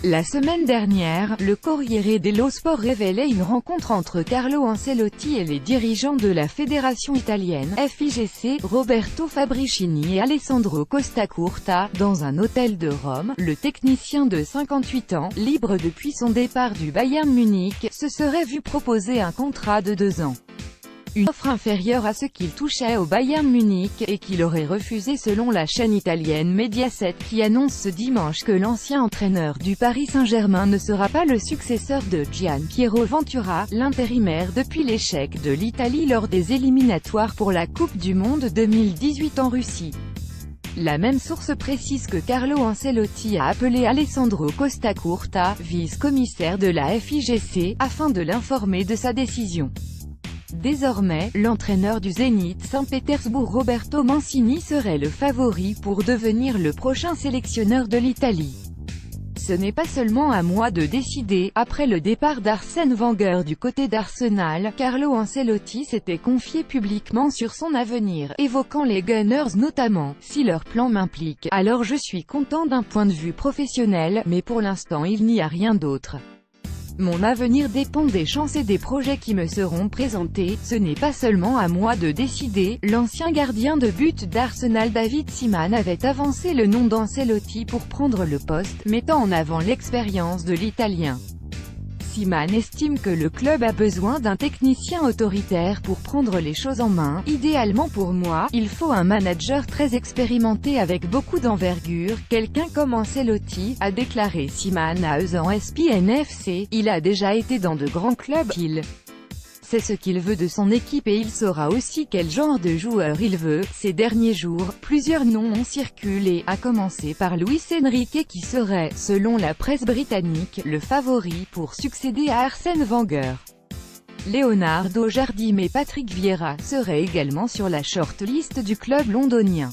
La semaine dernière, le Corriere dello Sport révélait une rencontre entre Carlo Ancelotti et les dirigeants de la fédération italienne, FIGC, Roberto Fabricini et Alessandro Costacurta, dans un hôtel de Rome. Le technicien de 58 ans, libre depuis son départ du Bayern Munich, se serait vu proposer un contrat de 2 ans. Une offre inférieure à ce qu'il touchait au Bayern Munich, et qu'il aurait refusé selon la chaîne italienne Mediaset qui annonce ce dimanche que l'ancien entraîneur du Paris Saint-Germain ne sera pas le successeur de Gian Piero Ventura, l'intérimaire depuis l'échec de l'Italie lors des éliminatoires pour la Coupe du Monde 2018 en Russie. La même source précise que Carlo Ancelotti a appelé Alessandro Costacurta, vice-commissaire de la FIGC, afin de l'informer de sa décision. Désormais, l'entraîneur du Zénith Saint-Pétersbourg Roberto Mancini serait le favori pour devenir le prochain sélectionneur de l'Italie. Ce n'est pas seulement à moi de décider. Après le départ d'Arsène Wenger du côté d'Arsenal, Carlo Ancelotti s'était confié publiquement sur son avenir, évoquant les Gunners notamment. Si leur plan m'implique, alors je suis content d'un point de vue professionnel, mais pour l'instant il n'y a rien d'autre. Mon avenir dépend des chances et des projets qui me seront présentés, ce n'est pas seulement à moi de décider. L'ancien gardien de but d'Arsenal David Seaman avait avancé le nom d'Ancelotti pour prendre le poste, mettant en avant l'expérience de l'Italien. Seaman estime que le club a besoin d'un technicien autoritaire pour prendre les choses en main. Idéalement pour moi, il faut un manager très expérimenté avec beaucoup d'envergure, quelqu'un comme Ancelotti, a déclaré Seaman à ESPN FC. Il a déjà été dans de grands clubs, il sait ce qu'il veut de son équipe et il saura aussi quel genre de joueur il veut. Ces derniers jours, plusieurs noms ont circulé, à commencer par Luis Enrique qui serait, selon la presse britannique, le favori pour succéder à Arsène Wenger. Leonardo Jardim et Patrick Vieira seraient également sur la shortlist du club londonien.